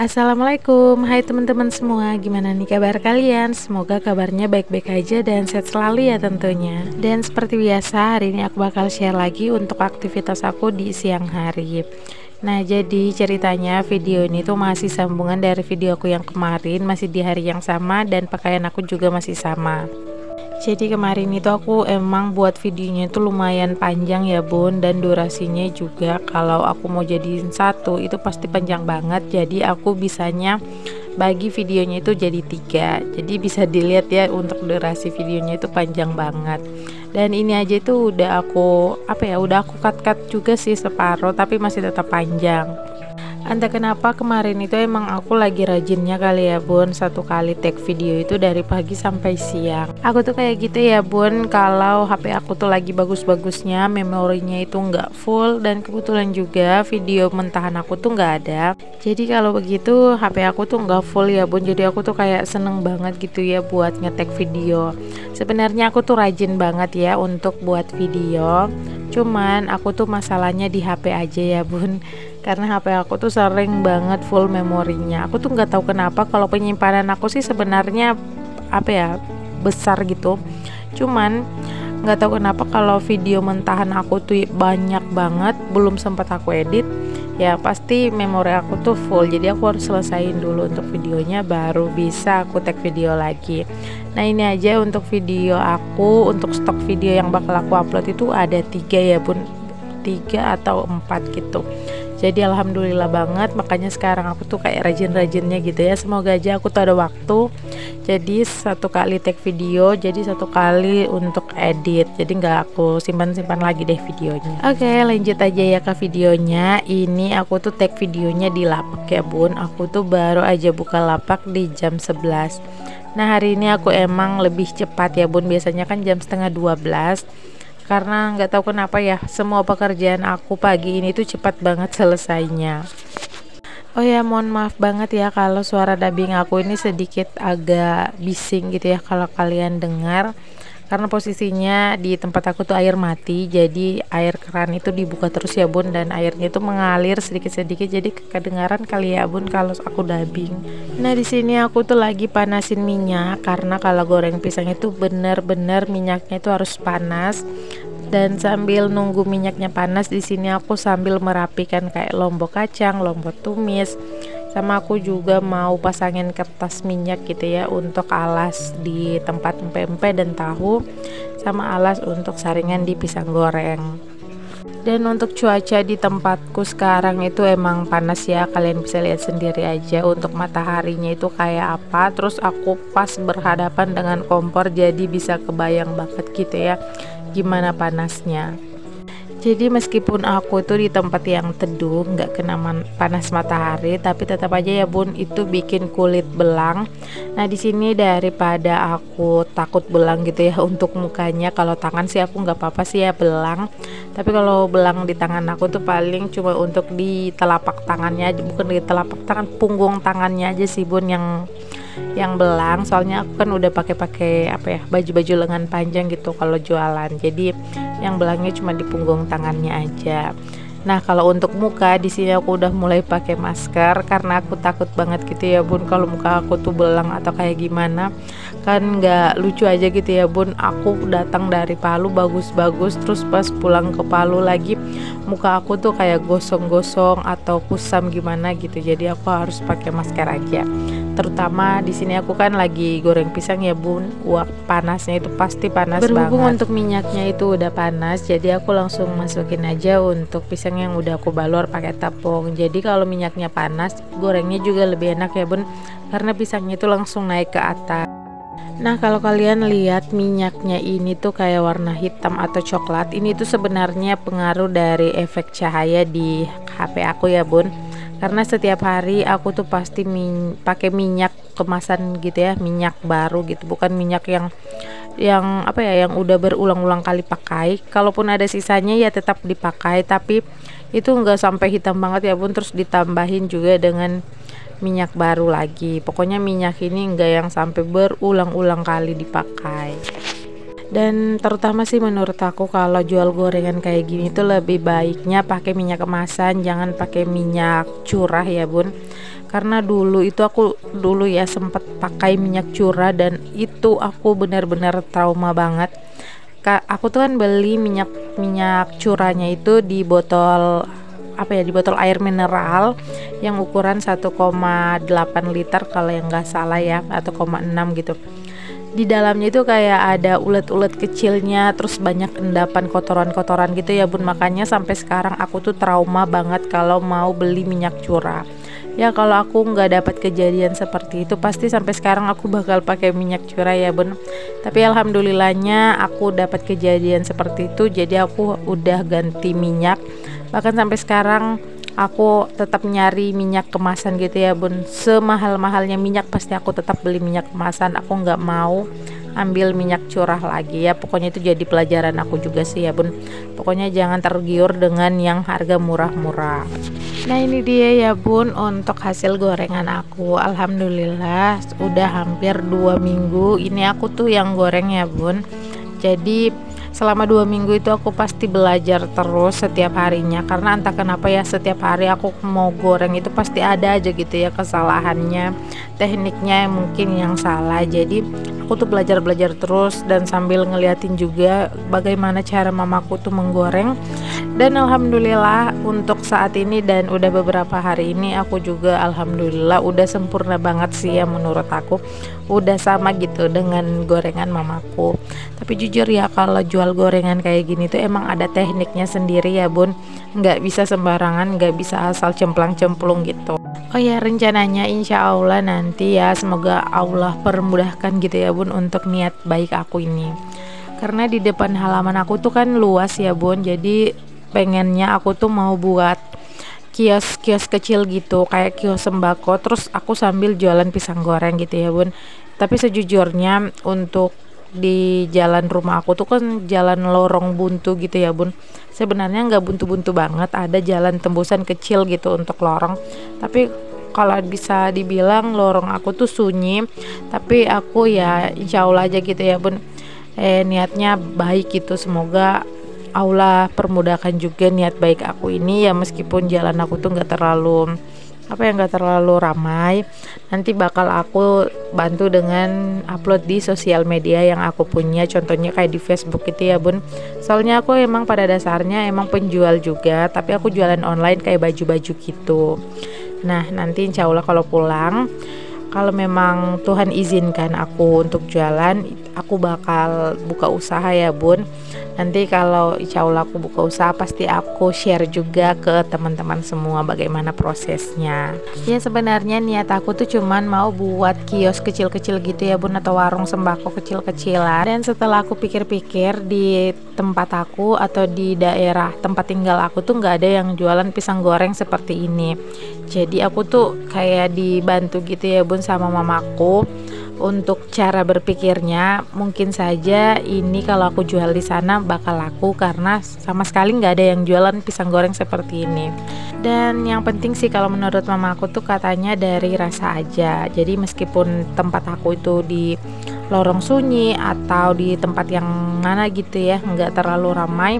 Assalamualaikum, hai teman-teman semua. Gimana nih kabar kalian? Semoga kabarnya baik-baik aja dan sehat selalu ya tentunya. Dan seperti biasa, hari ini aku bakal share lagi untuk aktivitas aku di siang hari. Nah, jadi ceritanya video ini tuh masih sambungan dari video aku yang kemarin, masih di hari yang sama dan pakaian aku juga masih sama. Jadi kemarin itu aku emang buat videonya itu lumayan panjang ya bun, dan durasinya juga kalau aku mau jadiin satu itu pasti panjang banget. Jadi aku bisanya bagi videonya itu jadi 3, jadi bisa dilihat ya untuk durasi videonya itu panjang banget. Dan ini aja itu udah aku udah aku cut juga sih separuh, tapi masih tetap panjang. Entah kenapa kemarin itu emang aku lagi rajinnya kali ya bun, satu kali take video itu dari pagi sampai siang. Aku tuh kayak gitu ya bun, kalau HP aku tuh lagi bagus-bagusnya, memorinya itu nggak full, dan kebetulan juga video mentahan aku tuh nggak ada. Jadi kalau begitu HP aku tuh nggak full ya bun, jadi aku tuh kayak seneng banget gitu ya buat ngetek video. Sebenarnya aku tuh rajin banget ya untuk buat video, cuman aku tuh masalahnya di HP aja ya bun, karena HP aku tuh sering banget full memorinya. Aku tuh nggak tahu kenapa, kalau penyimpanan aku sih sebenarnya besar gitu, cuman nggak tahu kenapa kalau video mentahan aku tuh banyak banget, belum sempat aku edit ya pasti memori aku tuh full. Jadi aku harus selesaiin dulu untuk videonya baru bisa aku tag video lagi. Nah ini aja untuk video aku, untuk stok video yang bakal aku upload itu ada 3 ya bun, 3 atau 4 gitu. Jadi alhamdulillah banget, makanya sekarang aku tuh kayak rajin-rajinnya gitu ya. Semoga aja aku tuh ada waktu, jadi satu kali take video jadi satu kali untuk edit, jadi nggak aku simpan-simpan lagi deh videonya. Oke, lanjut aja ya ke videonya. Ini aku tuh take videonya di lapak ya bun, aku tuh baru aja buka lapak di jam 11. Nah hari ini aku emang lebih cepat ya bun, biasanya kan jam setengah 12, karena nggak tahu kenapa ya semua pekerjaan aku pagi ini tuh cepat banget selesainya. Oh ya, mohon maaf banget ya kalau suara dubbing aku ini sedikit agak bising gitu ya kalau kalian dengar, karena posisinya di tempat aku tuh air mati, jadi air keran itu dibuka terus ya bun, dan airnya itu mengalir sedikit-sedikit, jadi kedengaran kali ya bun kalau aku dubbing. Nah di sini aku tuh lagi panasin minyak, karena kalau goreng pisang itu bener-bener minyaknya itu harus panas. Dan sambil nunggu minyaknya panas, di sini aku sambil merapikan kayak lombok kacang, lombok tumis, sama aku juga mau pasangin kertas minyak gitu ya untuk alas di tempat empe-empe dan tahu, sama alas untuk saringan di pisang goreng. Dan untuk cuaca di tempatku sekarang itu emang panas ya, kalian bisa lihat sendiri aja untuk mataharinya itu kayak apa. Terus aku pas berhadapan dengan kompor, jadi bisa kebayang banget gitu ya gimana panasnya. Jadi meskipun aku tuh di tempat yang teduh, nggak kena panas matahari, tapi tetap aja ya bun itu bikin kulit belang. Nah di sini daripada aku takut belang gitu ya untuk mukanya, kalau tangan sih aku nggak apa-apa sih ya belang. Tapi kalau belang di tangan aku tuh paling cuma untuk di telapak tangannya, bukan di telapak tangan, punggung tangannya aja sih bun yang belang. Soalnya aku kan udah pakai baju-baju lengan panjang gitu kalau jualan, jadi yang belangnya cuma di punggung tangannya aja. Nah kalau untuk muka di sini aku udah mulai pakai masker, karena aku takut banget gitu ya bun kalau muka aku tuh belang atau kayak gimana, kan nggak lucu aja gitu ya bun. Aku datang dari Palu bagus-bagus, terus pas pulang ke Palu lagi muka aku tuh kayak gosong-gosong atau kusam gimana gitu, jadi aku harus pakai masker aja. Terutama di sini aku kan lagi goreng pisang ya bun, wah panasnya itu pasti panas banget. Berhubung untuk minyaknya itu udah panas, jadi aku langsung masukin aja untuk pisang yang udah aku balur pakai tepung. Jadi kalau minyaknya panas, gorengnya juga lebih enak ya bun, karena pisangnya itu langsung naik ke atas. Nah kalau kalian lihat minyaknya ini tuh kayak warna hitam atau coklat, ini tuh sebenarnya pengaruh dari efek cahaya di HP aku ya bun, karena setiap hari aku tuh pasti pakai minyak kemasan gitu ya, minyak baru gitu, bukan minyak yang udah berulang-ulang kali pakai. Kalaupun ada sisanya ya tetap dipakai, tapi itu enggak sampai hitam banget ya bun, terus ditambahin juga dengan minyak baru lagi. Pokoknya minyak ini enggak yang sampai berulang-ulang kali dipakai. Dan terutama sih menurut aku kalau jual gorengan kayak gini tuh lebih baiknya pakai minyak kemasan, jangan pakai minyak curah ya bun. Karena dulu ya sempat pakai minyak curah dan itu aku benar-benar trauma banget. Aku tuh kan beli minyak curahnya itu di botol di botol air mineral yang ukuran 1,8 liter kalau yang nggak salah ya, atau 1,6 gitu. Di dalamnya itu kayak ada ulet-ulet kecilnya, terus banyak endapan kotoran-kotoran gitu ya bun. Makanya sampai sekarang aku tuh trauma banget kalau mau beli minyak curah. Ya kalau aku nggak dapat kejadian seperti itu, pasti sampai sekarang aku bakal pakai minyak curah ya bun. Tapi alhamdulillahnya aku dapat kejadian seperti itu, jadi aku udah ganti minyak. Bahkan sampai sekarang aku tetap nyari minyak kemasan gitu ya bun. Semahal-mahalnya minyak pasti aku tetap beli minyak kemasan. Aku nggak mau ambil minyak curah lagi ya. Pokoknya itu jadi pelajaran aku juga sih ya bun. Pokoknya jangan tergiur dengan yang harga murah-murah. Nah ini dia ya bun untuk hasil gorengan aku. Alhamdulillah udah hampir 2 minggu ini aku tuh yang goreng ya bun. Jadi selama 2 minggu itu aku pasti belajar terus setiap harinya, karena entah kenapa ya setiap hari aku mau goreng itu pasti ada aja gitu ya kesalahannya, tekniknya mungkin yang salah. Jadi aku tuh belajar terus dan sambil ngeliatin juga bagaimana cara mamaku tuh menggoreng. Dan alhamdulillah untuk saat ini dan udah beberapa hari ini aku juga alhamdulillah udah sempurna banget sih ya, menurut aku udah sama gitu dengan gorengan mamaku. Tapi jujur ya kalau jual gorengan kayak gini tuh emang ada tekniknya sendiri ya bun, nggak bisa sembarangan, nggak bisa asal cemplang-cemplung gitu. Oh ya, rencananya insya Allah nanti ya semoga Allah permudahkan gitu ya bun untuk niat baik aku ini. Karena di depan halaman aku tuh kan luas ya bun, jadi pengennya aku tuh mau buat kios kecil gitu, kayak kios sembako, terus aku sambil jualan pisang goreng gitu ya bun. Tapi sejujurnya untuk di jalan rumah aku tuh kan jalan lorong buntu gitu ya bun. Sebenarnya nggak buntu-buntu banget, ada jalan tembusan kecil gitu untuk lorong. Tapi kalau bisa dibilang lorong aku tuh sunyi, tapi aku ya insya Allah aja gitu ya bun, niatnya baik gitu. Semoga Allah permudahkan juga niat baik aku ini ya, meskipun jalan aku tuh nggak terlalu ramai. Nanti bakal aku bantu dengan upload di sosial media yang aku punya, contohnya kayak di Facebook gitu ya bun. Soalnya aku emang pada dasarnya emang penjual juga, tapi aku jualan online kayak baju-baju gitu. Nah nanti insya Allah kalau pulang, kalau memang Tuhan izinkan aku untuk jualan, aku bakal buka usaha ya bun. Nanti kalau insya Allah aku buka usaha, pasti aku share juga ke teman-teman semua bagaimana prosesnya. Ya sebenarnya niat aku tuh cuman mau buat kios kecil-kecil gitu ya bun, atau warung sembako kecil-kecilan. Dan setelah aku pikir-pikir, di tempat aku atau di daerah tempat tinggal aku tuh nggak ada yang jualan pisang goreng seperti ini. Jadi aku tuh kayak dibantu gitu ya bun sama mamaku. Untuk cara berpikirnya, mungkin saja ini kalau aku jual di sana bakal laku, karena sama sekali nggak ada yang jualan pisang goreng seperti ini. Dan yang penting sih kalau menurut mama aku tuh katanya dari rasa aja. Jadi meskipun tempat aku itu di lorong sunyi atau di tempat yang mana gitu ya, nggak terlalu ramai,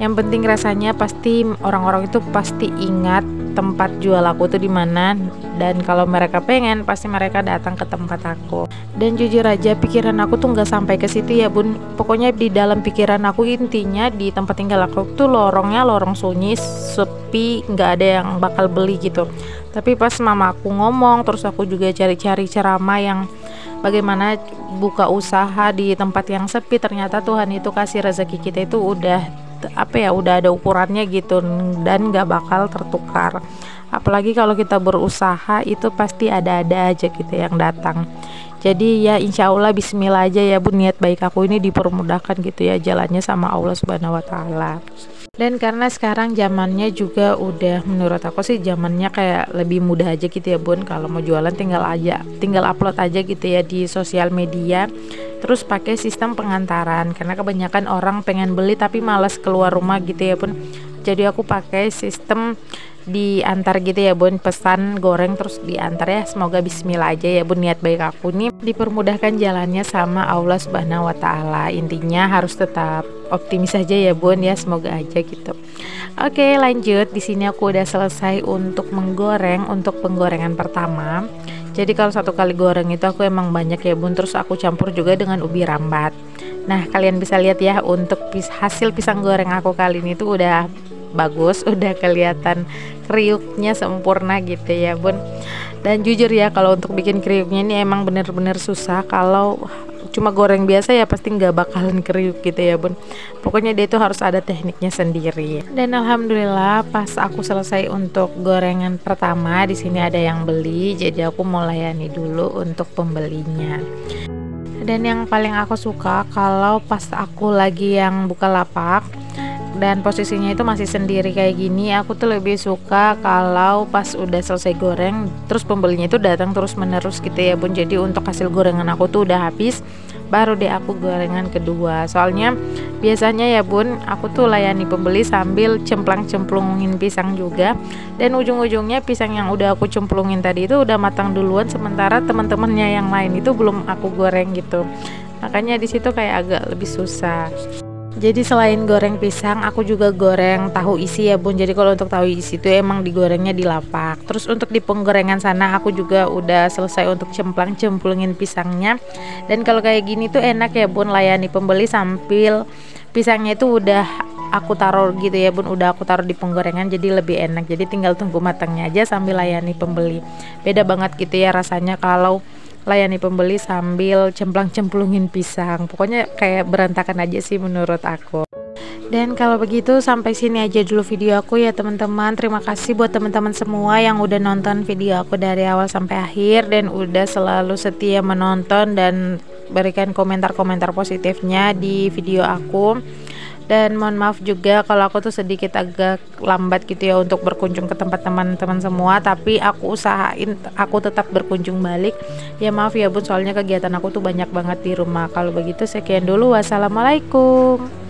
yang penting rasanya pasti orang-orang itu pasti ingat tempat jual aku tuh di mana, dan kalau mereka pengen pasti mereka datang ke tempat aku. Dan jujur aja pikiran aku tuh nggak sampai ke situ ya bun. Pokoknya di dalam pikiran aku intinya di tempat tinggal aku tuh lorongnya lorong sunyi, sepi, nggak ada yang bakal beli gitu. Tapi pas mama aku ngomong, terus aku juga cari-cari ceramah yang bagaimana buka usaha di tempat yang sepi, ternyata Tuhan itu kasih rezeki kita itu udah udah ada ukurannya gitu, dan gak bakal tertukar. Apalagi kalau kita berusaha itu pasti ada-ada aja gitu yang datang. Jadi ya insya Allah bismillah aja ya bun, niat baik aku ini dipermudahkan gitu ya jalannya sama Allah Subhanahu wa Ta'ala. Dan karena sekarang zamannya juga udah, menurut aku sih zamannya kayak lebih mudah aja gitu ya bun. Kalau mau jualan tinggal upload aja gitu ya di sosial media. Terus pakai sistem pengantaran, karena kebanyakan orang pengen beli tapi malas keluar rumah gitu ya bun. Jadi aku pakai sistem diantar gitu ya bun, pesan goreng terus diantar ya. Semoga bismillah aja ya bun, niat baik aku nih dipermudahkan jalannya sama Allah Subhanahu wa taala. Intinya harus tetap optimis aja ya bun ya, semoga aja gitu. Oke, lanjut. Di sini aku udah selesai untuk menggoreng untuk penggorengan pertama. Jadi kalau satu kali goreng itu aku emang banyak ya bun, terus aku campur juga dengan ubi rambat. Nah, kalian bisa lihat ya untuk hasil pisang goreng aku kali ini tuh udah bagus, udah kelihatan kriuknya sempurna gitu ya bun. Dan jujur ya, kalau untuk bikin kriuknya ini emang bener-bener susah. Kalau cuma goreng biasa ya pasti nggak bakalan kriuk gitu ya bun. Pokoknya dia itu harus ada tekniknya sendiri. Dan alhamdulillah pas aku selesai untuk gorengan pertama, di sini ada yang beli, jadi aku mau layani dulu untuk pembelinya. Dan yang paling aku suka kalau pas aku lagi yang buka lapak dan posisinya itu masih sendiri kayak gini, aku tuh lebih suka kalau pas udah selesai goreng terus pembelinya itu datang terus menerus gitu ya bun. Jadi untuk hasil gorengan aku tuh udah habis, baru deh aku gorengan kedua. Soalnya biasanya ya bun, aku tuh layani pembeli sambil cemplang-cemplungin pisang juga, dan ujung-ujungnya pisang yang udah aku cemplungin tadi itu udah matang duluan, sementara teman-temannya yang lain itu belum aku goreng gitu. Makanya di situ kayak agak lebih susah. Jadi selain goreng pisang, aku juga goreng tahu isi ya bun. Jadi kalau untuk tahu isi itu emang digorengnya di lapak. Terus untuk di penggorengan sana aku juga udah selesai untuk cemplungin pisangnya. Dan kalau kayak gini tuh enak ya bun, layani pembeli sambil pisangnya itu udah aku taruh gitu ya bun, udah aku taruh di penggorengan, jadi lebih enak. Jadi tinggal tunggu matangnya aja sambil layani pembeli. Beda banget gitu ya rasanya kalau layani pembeli sambil cemplang-cemplungin pisang. Pokoknya kayak berantakan aja sih menurut aku. Dan kalau begitu sampai sini aja dulu video aku ya teman-teman. Terima kasih buat teman-teman semua yang udah nonton video aku dari awal sampai akhir dan udah selalu setia menonton dan berikan komentar-komentar positifnya di video aku. Dan mohon maaf juga kalau aku tuh sedikit agak lambat gitu ya untuk berkunjung ke tempat teman-teman semua, tapi aku usahain aku tetap berkunjung balik. Ya maaf ya bun, soalnya kegiatan aku tuh banyak banget di rumah. Kalau begitu sekian dulu, wassalamualaikum.